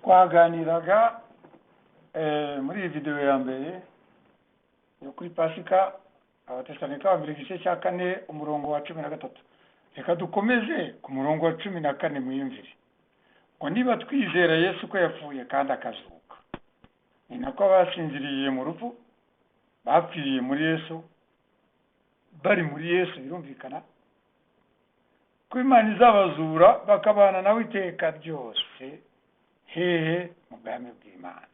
twaganiraga muri iyi video ya mbere yo kuri Pasika Abatesalonika ba mbere igice cya 4 umurongo wa 13. Reka dukomeze ku murongo wa 14 mwiyumvire ngo niba twizera Yesu ko yapfuye kandi akazuka, ni nako basinziriye mu rupfu bapfiriye muri Yesu, bari muri Yesu birumvikana ko Imana izabazura bakabana nawe iteka ryose hehe mu bwami bw'Imana.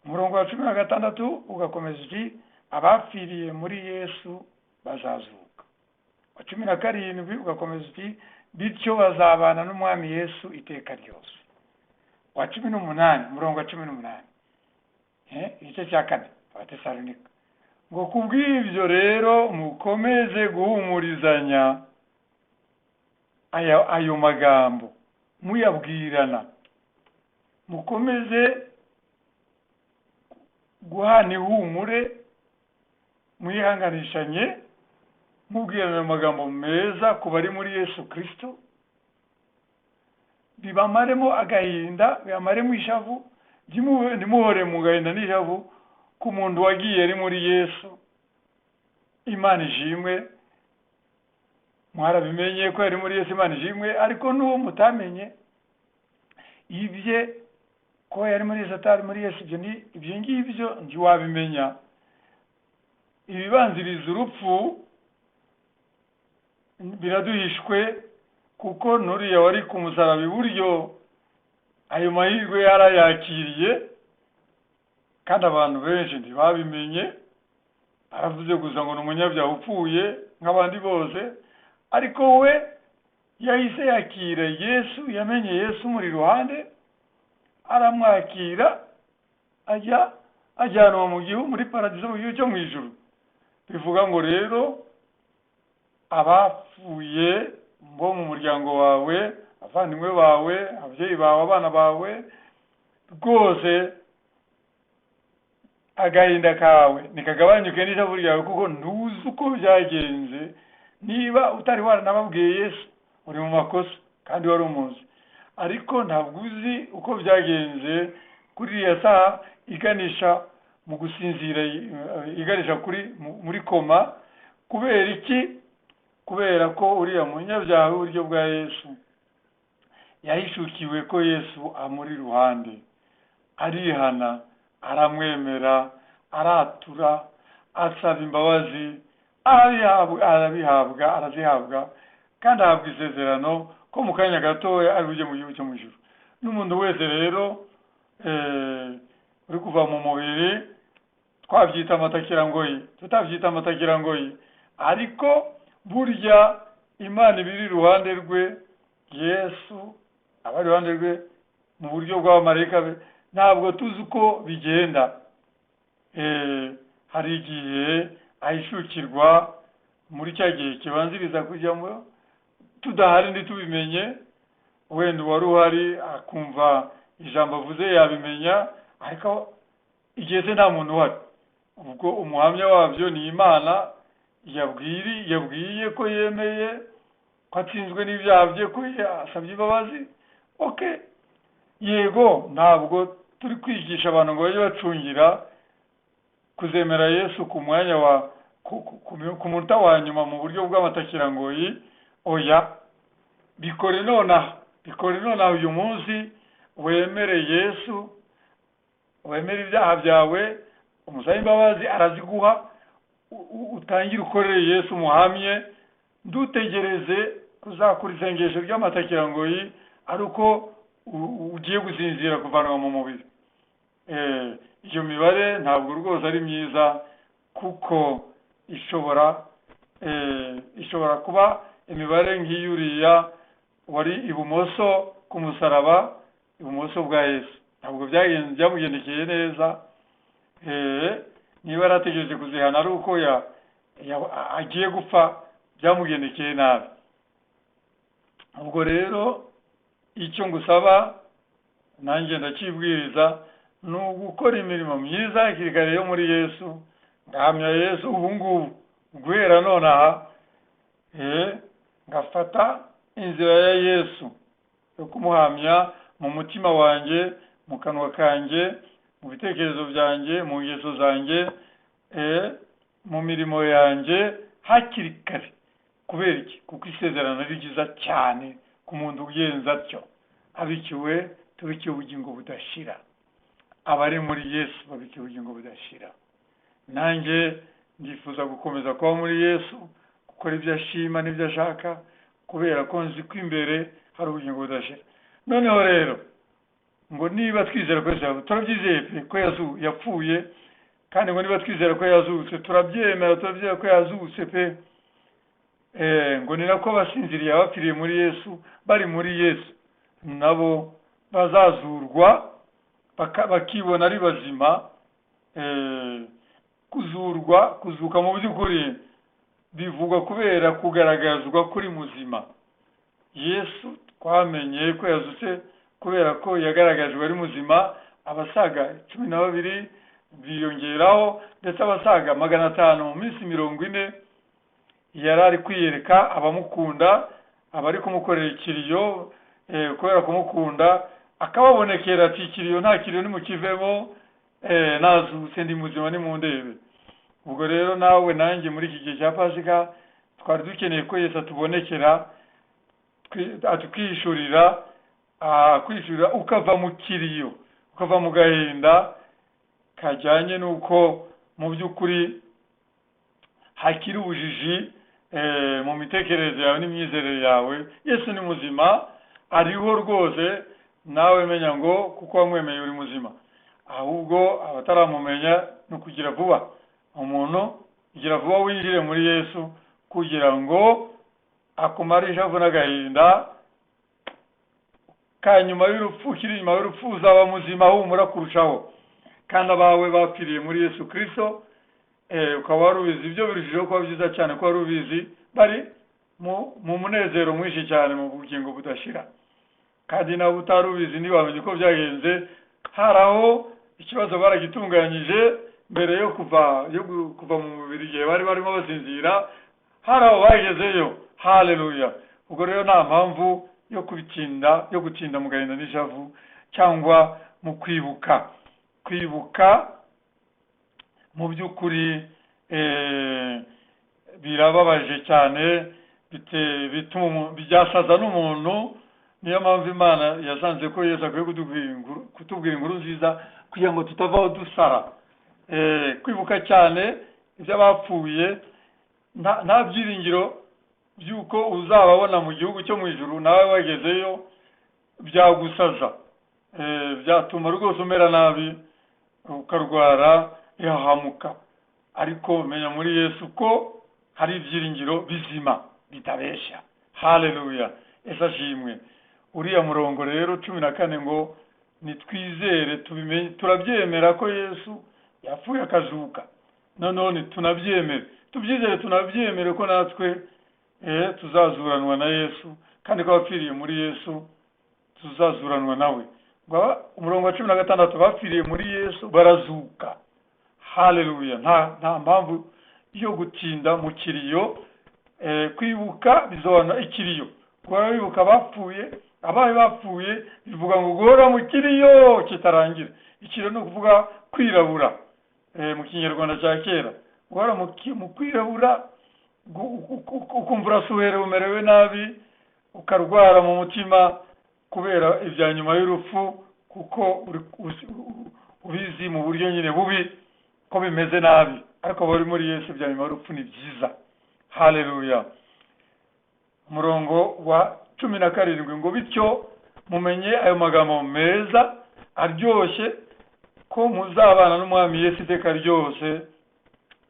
Umurongo wa 16 ugakomeza uti abapfiriye muri Yesu bazazuka. Wa 17 ugakomeza uti bityo bazabana n'umwami Yesu iteka ryose. Wa 18 umurongo wa 18 igice cya 4 Abatesalonika ngo kubw'ibyo rero mukomeze guhumurizanya ayo magambo muyabwirana, mukomeze guhana ihumure, mwihanganishanye mubwirana amagambo meza ku bari muri Yesu Kristo, bibamaremo agahinda, bibamaremo ishavu, ntimuhore mu gahinda n'ishavu ku muntu wagiye ari muri Yesu. Imana ishimwe, mwarabimenye ko yari muri Yesu, Imana ishimwe. Ariko n'uwo mutamenye ibye ko yari muri Yesu atari muri Yesu, ibyo ngibyo ntiwabimenya. Ibibanziriza urupfu biraduhishwe, kuko nuriya wari ku musaraba iburyo ayo mahirwe yarayakiriye, kandi abantu benshi ntibabimenye. Aravuze gusa ngo ni umunyabyaha upfuye nk'abandi bose, ariko we yahise yakira Yesu, yamenye Yesu muri ruhande, aramwakira, ajyanwa mu gihugu, muri paradizo, mu gihugu cyo mu ijuru. Bivuga ngo rero abapfuye bo mu muryango wawe, abavandimwe bawe, ababyeyi bawe, abana bawe, rwose agahinda kawe nikagabanyuke n'ishavu ryawe, kuko ntuzi uko byagenze. Niba utari waranababwiye Yesu uri mu makosa kandi wari umuzi, ariko ntabwo uzi uko byagenze kuri ya saha iganisha mu gusinzira, iganisha muri koma. Kubera iki? Kubera ko uriya munyabyaha w'uburyo bwa Yesu yahishukiwe ko Yesu amuri ruhande, arihana, aramwemera, aratura, asaba imbabazi, arazihabwa, kandi ahabwa isezerano ko mu kanya gatoya ari bujye mu gihugu cyo mu ijuru. N'umuntu wese rero uri kuva mu mubiri, twabyita amatakirangoyi, tutabyita amatakirangoyi, ariko burya Imana ibiri iruhande rwe, Yesu aba iruhande rwe mu buryo bw'abamarayika be. Ntabwo tuzi uko bigenda. Hari igihe ahishukirwa muri cya gihe kibanziriza kujyamo, tudahari ntitubimenye. Wenda wari uhari akumva ijambo avuze yabimenya, ariko igihe se nta muntu uhari. Ubwo umuhamya wabyo ni Imana yabwiye ko yemeye ko atsinzwe n'ibyaha bye, ko asabye imbabazi. Yego, ntabwo turi kwigisha abantu ngo bajye bacungira kuzemera Yesu ku mwanya ku munota wa nyuma mu buryo bw'amatakirangoyi. Oya, bikore nonaha uyu munsi, wemere Yesu, wemere ibyaha byawe, umusabe imbabazi araziguha, utangire ukorere Yesu umuhamye. Ndutegereze kuzakora isengesho ry'amatakirangoyi ari uko ugiye gusinzira kuvanwa mu mubiri. Iyo mibare ntabwo rwose ari myiza, kuko ishobora kuba imibare nk'iyuriya wari ibumoso ku musaraba, ibumoso bwa Yesu. Ntabwo byamugendekeye neza. Niba yarategereje kuzihana ari uko agiye gupfa, byamugendekeye nabi. Ubwo rero icyo ngusaba nanjye ndakibwiriza, ni ugukora imirimo myiza hakiri kare yo muri Yesu. Ngahamya Yesu ubu ngubu guhera nonaha, ngafata inzira ya Yesu yo kumuhamya mu mutima wanjye, mu kanwa kanjye, mu bitekerezo byanjye, mu ngeso zanjye, mu mirimo yanjye hakiri kare. Kubera iki? Kuko isezerano ari ryiza cyane ku muntu ugenza atyo, abikiwe tubikiwe ubugingo budashira. Abari muri Yesu babikiwe ubugingo budashira. Nanjye ndifuza gukomeza kuba muri Yesu, gukora ibyo ashima n'ibyo ashaka, kubera ko nzi ko imbere hari ubugingo budashira. Noneho rero ngo niba twizera ko Yesu turabyizeye ko yapfuye, kandi ngo niba twizera ko yazutse turabyemera ko yazutse pe. Ngo ni nako basinziriye abapfiriye muri Yesu, bari muri Yesu nabo bazazurwa bakibona ari bazima. Kuzuka mu by'ukuri bivugwa kubera kugaragazwa kuri muzima. Yesu twamenye ko yazutse kubera ko yagaragajwe ari muzima. Abasaga 12 biyongeraho, ndetse abasaga 500 mu minsi 40 yari ari kwiyereka abamukunda, abari kumukorera ikiriyo, kubera kumukunda akababonekera ati ikiriyo nta kiriyo nimukivemo, nazutse ndi muzima ni mu ndebe. Ubwo rero nawe nanjye muri iki gihe cya Pasika twari dukeneye ko Yesu atubonekera, atukishurira, kwishurira ukava mu kiriyo, ukava mu gahinda kajyanye nuko mu by'ukuri hakiri ubujiji mu mitekerereze yawe n'imyizerere yawe. Yesu ni muzima, ariho rwose, nawe menya ngo kuko wamwemeye uri muzima. Ahubwo abataramumenya no kugira vuba, umuntu kugira vuba winjire muri Yesu kugira ngo akumarisha ishavu n'agahinda kanyuma y'urupfu. Kiri nyuma y'urupfu uzaba muzima humura kurushaho, kandi abawe bapfiriye muri Yesu Kristo ukaba warubizi. Ibyo birushijeho kuba byiza cyane ko warubizi, bari mu munezero mwinshi cyane, mu bugingo budashira. Kandi nawe utarubizi ntibamenye ko byagenze. Haraho ikibazo baragitunganyije mbere yo kuva mu mubiri igihe bari barimo basinzira, haraho bagezeyo. Haleluya! Ubwo rero nta mpamvu yo gutinda mu gahinda n'ishavu cyangwa mu kwibuka mu by'ukuri birababaje cyane, byasaza n'umuntu. Niyo mpamvu Imana yasanze ko Yesu akwiye kutubwira inkuru nziza kugira ngo tutavaho dusara. Kwibuka cyane iby'abapfuye, nta byiringiro by'uko uzababona mu gihugu cyo mu ijuru, nawe wagezeyo byagusaza, byatuma rwose umera nabi, ukarwara, yahamuka. Ariko menya muri Yesu ko hari ibyiringiro bizima bitabeshya. Haleluya! Yesu ashimwe. Uriya murongo rero 14 ngo nitwizere turabyemera ko Yesu yapfuye akazuka. None tunabyemere, tubyizere, tunabyemere ko natwe tuzazuranwa na Yesu, kandi ko bapfiriye muri Yesu tuzazuranwa nawe. Umurongo wa 16 bapfiriye muri Yesu barazuka. Haleluya! Nta mpamvu yo gutinda mu kiriyo. Kwibuka bizobana ikiriyo. Guhora wibuka bapfuye, abaye bapfuye, bivuga ngo guhora mu kiriyo kitarangira. Ikiriyo ni ukuvuga kwirabura mu Kinyarwanda cya kera. Guhora mu kwirabura, ukumva urasuherewe, umerewe nabi, ukarwara mu mutima kubera ibya nyuma y'urupfu, kuko ubizi mu buryo nyine bubi ko bimeze nabi. Ariko bari muri Yesu ibya nyuma y'urupfu ni byiza. Haleluya! Umurongo wa 17 ngo bityo mumenye ayo magambo meza aryoshye ko muzabana n'umwami Yesu iteka ryose.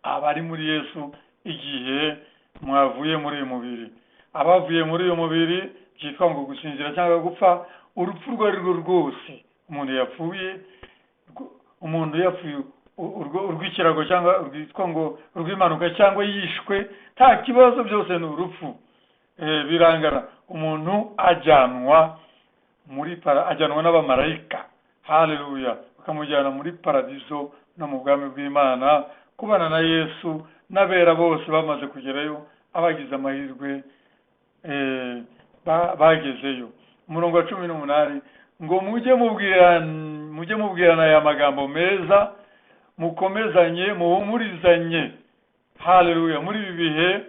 Abari muri Yesu igihe mwavuye muri uyu mubiri, abavuye muri uyu mubiri byitwa ngo gusinzira cyangwa gupfa, urupfu rwo ari rwo rwose. Umuntu yapfuye urw'ikirago cyangwa rwitwa ngo urw'impanuka cyangwa yishwe, nta kibazo, byose ni urupfu. Birangana. Umuntu ajyanwa n'abamarayika. Haleluya! bakamujyana muri paradiso no mu bwami bw'Imana, kubana na Yesu n'abera bose bamaze kugerayo, abagize amahirwe bagezeyo. Umurongo wa 18 ngo mujye mubwirana aya magambo meza, mukomezanye, muhumurizanye. Haleluya. Muri ibi bihe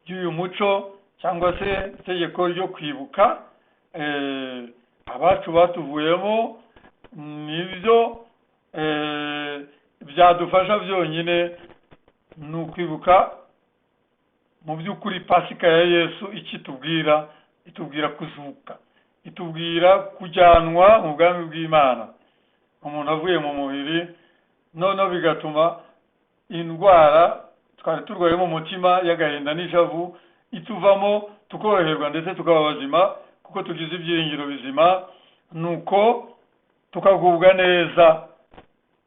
by'uyu muco cyangwa se itegeko ryo kwibuka abacu batuvuyemo, nibyo byadufasha byonyine ni ukwibuka mu by'ukuri Pasika ya Yesu. Ikitubwira itubwira kuzuka, itubwira kujyanwa mu bwami bw'Imana. Umuntu avuye mu mubiri, noneho bigatuma indwara twari turwaye mu mutima y'agahinda n'ishavu ituvamo, tukoroherwa ndetse tukaba bazima kuko tugize ibyiringiro bizima, nuko tukagubwa neza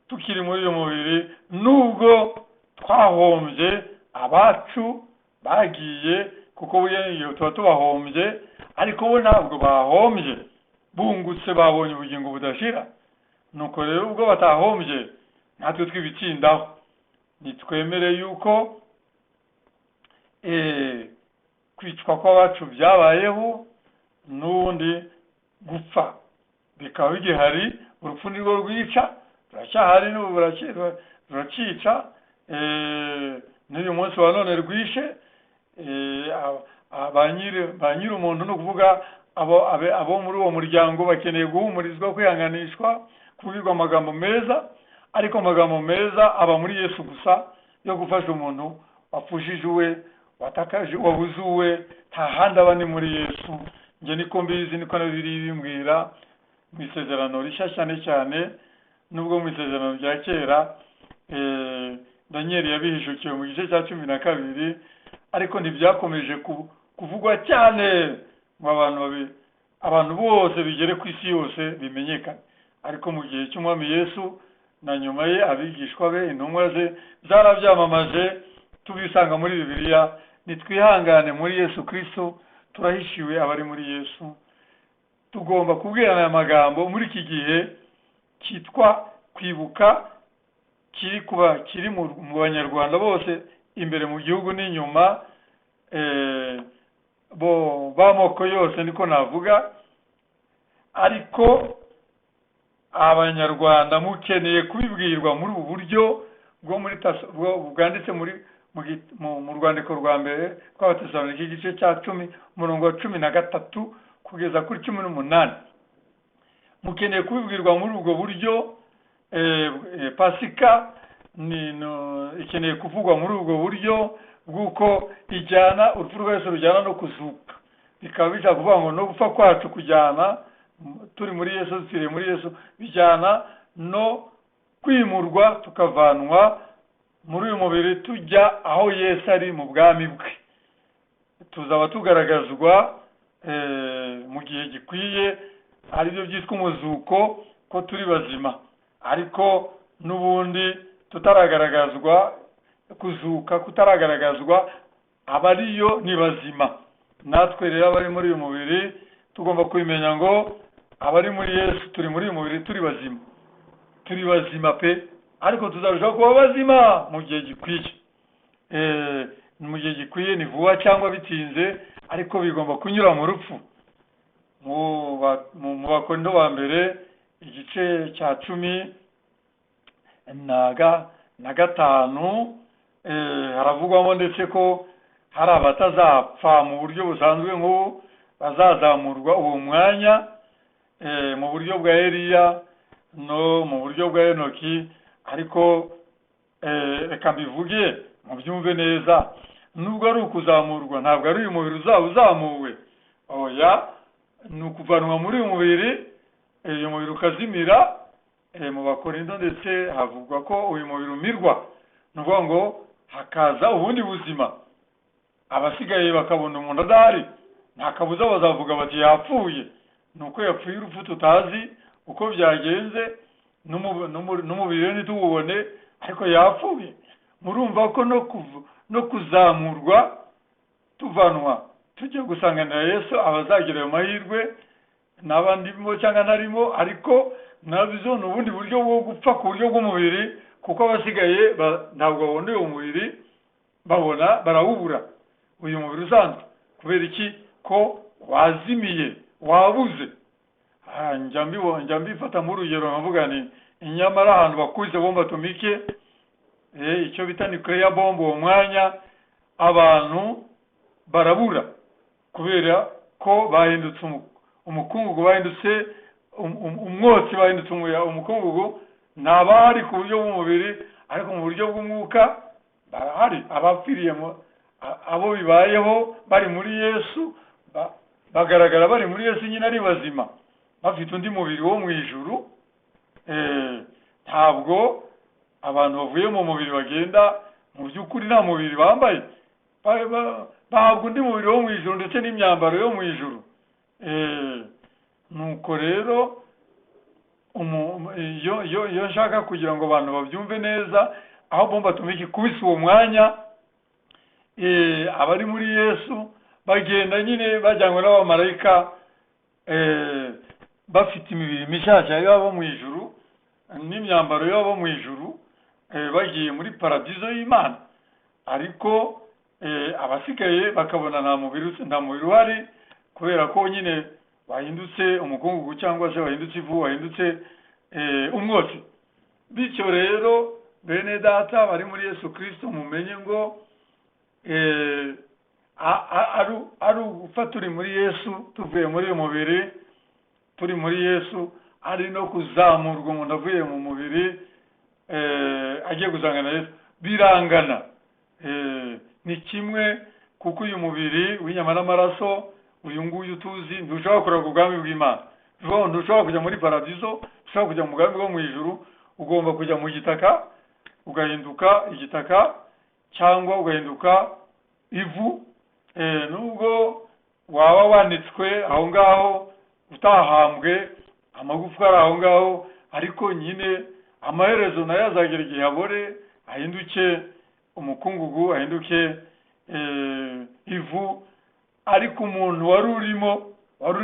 tukiri muri uyu mubiri, nubwo twahombye abacu bagiye, kuko buye tuba tubahombye, ariko bo ntabwo bahombye, bungutse, babonye ubugingo budashira. Nuko rero ubwo batahombye, natwe twibitsindaho, nitwemere yuko kwicwa kw'abacu byabayeho, n'ubundi gupfa bikaba bigihari. Urupfu nirwo rwica, ruracyahari n'ubu ruracica, n'uyu munsi wa none rwishe. Ba nyiri umuntu ni ukuvuga abo muri uwo muryango bakeneye guhumurizwa, kwihanganishwa, kubwirwa amagambo meza, ariko amagambo meza aba muri Yesu gusa, yo gufasha umuntu wapfushije uwe, watakaje wabuze uwe, nta handi aba ni muri Yesu. Njye niko mbizi, niko na Bibiliya bimbwira mu Isezerano Rishya cyane cyane, nubwo mu Isezerano rya kera Daniel yabihishukiwe mu gice cya 12, ariko ntibyakomeje kuvugwa cyane ngo abantu bose bigere ku isi yose bimenyekane. Ariko mu gihe cy'Umwami Yesu na nyuma ye, abigishwa be, intumwa ze zarabyamamaje, tubisanga muri Bibiliya. Nitwihangane muri Yesu Kristo, turahishiwe abari muri Yesu. Tugomba kubwirana aya magambo muri iki gihe cyitwa kwibuka, kiri mu Banyarwanda bose, imbere mu gihugu n'inyuma, b'amoko yose niko navuga. Ariko Abanyarwanda mukeneye kubibwirwa muri ubu buryo bwanditse mu rwandiko rwa mbere rw'Abatesalonike, igice cya 10 umurongo wa 13 kugeza kuri 18. Mukeneye kubibwirwa muri ubwo buryo. Pasika ikeneye kuvugwa muri ubwo buryo bw'uko ijyana, urupfu rwa Yesu rujyana no kuzuka. Bikaba bishaka kuvuga ngo no gupfa kwacu kujyana, turi muri Yesu, turi muri Yesu, bijyana no kwimurwa, tukavanwa muri uyu mubiri tujya aho Yesu ari mu bwami bwe. Tuzaba tugaragazwa mu gihe gikwiye, ari byo byitwa umuzuko, ko turi bazima. Ariko n'ubundi tutaragaragazwa, kuzuka kutaragaragazwa, abariyo ni bazima. Natwe rero abari muri uyu mubiri tugomba kubimenya ngo abari muri Yesu turi muri uyu mubiri turi bazima. Turi bazima pe, ariko tuzarushaho kuba bazima mu gihe gikwiye. Mu gihe gikwiye ni vuba cyangwa bitinze, ariko bigomba kunyura mu rupfu. Mu Bakorinto ba mbere igice cya 15 haravugwamo ndetse ko hari abatazapfa mu buryo busanzwe, ngo bazazamurwa uwo mwanya mu buryo bwa Eliya no mu buryo bwa Enoki. Ariko reka mbivuge mubyumve neza, nubwo ari ukuzamurwa, ntabwo ari uyu mubiri uzaba uzamuwe. Oya, ni ukuvanwa muri uyu mubiri, uyu mubiri ukazimira. Mu Bakorinto ndetse havugwa ko uyu mubiri umirwa, ni ukuvuga ngo hakaza ubundi buzima. Abasigaye bakabona umuntu adahari, nta kabuza bazavuga bati yapfuye. Nuko yapfuye urupfu tutazi uko byagenze, n'umubiri ntitububone, ariko yapfuye. Murumva ko no kuzamurwa, tuvanwa tujye gusanganira Yesu, abazagira ayo mahirwe n'abandi mo cyangwa ntarimo, ariko nabyo ni ubundi buryo bwo gupfa ku buryo bw'umubiri, kuko abasigaye ntabwo babona uwo mubiri, barawubura uyu mubiri usanzwe. Kubera iki? Ko wazimiye, wabuze. njya mbifata nk'urugero nkavuga ni inyamara ahantu bakubise bombe atomike icyo bita nuclear bomb, uwo mwanya abantu barabura kubera ko bahindutse umukungugu, bahindutse umwotsi, bahindutse umukungugu. Ntabahari ku buryo bw'umubiri, ariko mu buryo bw'umwuka barahari. Abapfiriyemo, abo bibayeho bari muri Yesu, bagaragara bari muri Yesu nyine ari bazima, bafite undi mubiri wo mu ijuru. Ntabwo abantu bavuye mu mubiri bagenda mu by'ukuri nta mubiri bambaye, bahabwa undi mubiri wo mu ijuru ndetse n'imyambaro yo mu ijuru. Nuko rero iyo nshaka kugira ngo abantu babyumve neza, aho bombe atomike ikubise uwo mwanya, abari muri Yesu bagenda nyine bajyanywe n'abamarayika, bafite imibiri mishyashya y'abo mu ijuru n'imyambaro y'abo mu ijuru, bagiye muri paradizo y'Imana. Ariko abasigaye bakabona nta mubiri uhari, kubera ko nyine wahindutse umukungugu cyangwa se wahindutse ivu, wahindutse umwotsi. Bityo rero bene data bari muri Yesu Kristo, mumenye ngo ari ugupfa turi muri Yesu, tuvuye muri uyu mubiri turi muri Yesu, ari no kuzamurwa umuntu avuye mu mubiri agiye gusangana Yesu, birangana. Ni kimwe, kuko uyu mubiri w'inyama n'amaraso, uyu nguyu tuzi, ntushobora kuragwa ubwami bw'Imana. Ntushobora kujya muri paradizo, ntushobora kujya mu bwami bwo mu ijuru. Ugomba kujya mu gitaka, ugahinduka igitaka, cyangwa ugahinduka ivu. Nubwo waba wanditswe aho ngaho utahambwe, amagufwa ari aho ngaho, ariko nyine amaherezo nayo azagera igihe abore, ahinduke umukungugu, ahinduke ivu. Ariko umuntu wari uri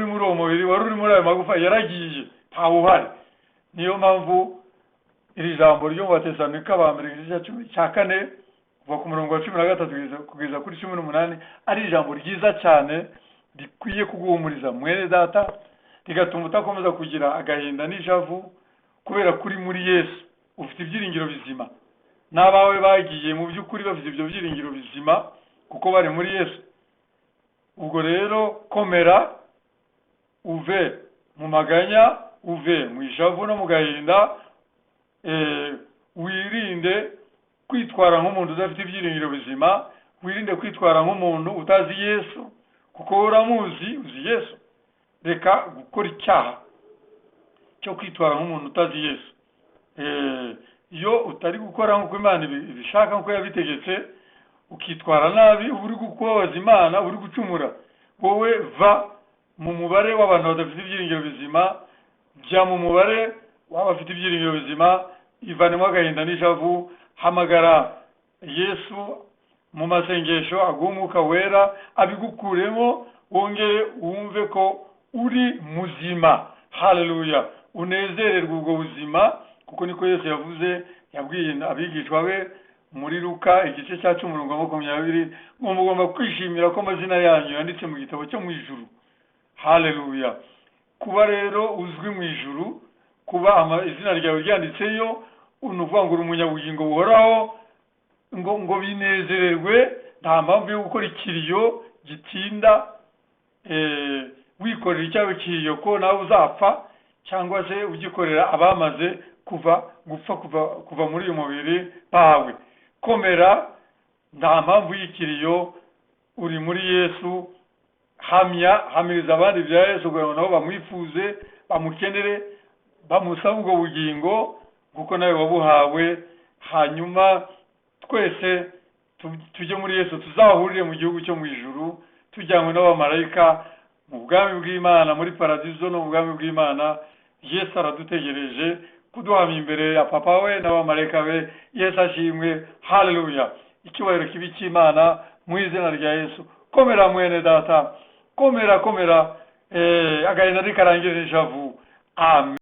muri uwo mubiri, wari uri muri ayo magufa, yaragiye, ntawe uhari. Niyo mpamvu iri jambo ryo mu Batesalonika ba mbere igice cya 4 kuva ku murongo wa 13 kugeza kuri 18 ari ijambo ryiza cyane, rikwiye kuguhumuriza mwene data, rigatuma utakomeza kugira agahinda n'ishavu, kubera kuri muri Yesu ufite ibyiringiro bizima. N'abawe bagiye mu by'ukuri bafite ibyo byiringiro bizima kuko bari muri Yesu. Ubwo rero komera, uve mu maganya, uve mu ishavu no mu gahinda, wirinde kwitwara nk'umuntu udafite ibyiringiro bizima, wirinde kwitwara nk'umuntu utazi Yesu, kuko uramuzi, uzi Yesu. Reka gukora icyaha cyo kwitwara nk'umuntu utazi Yesu. Iyo utari gukora nk'uko Imana ibishaka, nk'uko yabitegetse, ukitwara nabi, uri kubabaza Imana, uri gucumura, wowe va mu mubare w'abantu badafite ibyiringiro bizima, jya mu mubare w'abafite ibyiringiro bizima. Ivanemo agahinda n'ishavu, hamagara Yesu mu masengesho, agumuka wera abigukuremo, wongere wumve ko uri muzima. Haleluya! Unezererwe ubwo buzima, kuko niko Yesu yavuze, yabwiye abigishwa be muri Luka igice cya 10:20, ngo mugomba kwishimira ko amazina yanyu yanditse mu gitabo cyo mu ijuru. Haleluya! Kuba rero uzwi mu ijuru, kuba izina ryawe ryanditseyo, unuvuga ngo uri umunyabugingo buhoraho, ngo binezererwe, nta mpamvu yo gukora ikiriyo gitinda, wikorera icyawe kiriyo ko nawe uzapfa, cyangwa se ugikorera abamaze kuva muri uyu mubiri bawe. Komera, nta mpamvu y'ikiriyo, uri muri Yesu. Hamiriza abandi bya Yesu kugira ngo nabo bamwifuze, bamukenere, bamusaba ubwo bugingo kuko nawe wabuhawe. Hanyuma twese tujye muri Yesu, tuzahurire mu gihugu cyo mu ijuru, tujyanywe n'abamarayika mu bwami bw'Imana, muri paradizo no mu bwami bw'Imana. Yesu aradutegereje kuduhamya imbere ya papa we n'abamarayika be. Yesu ashimwe. Haleluya! Icyubahiro kibi cy'Imana mu izina rya Yesu. Komera mwene data, komera, agahinda ntikarangire ishavu. Amen.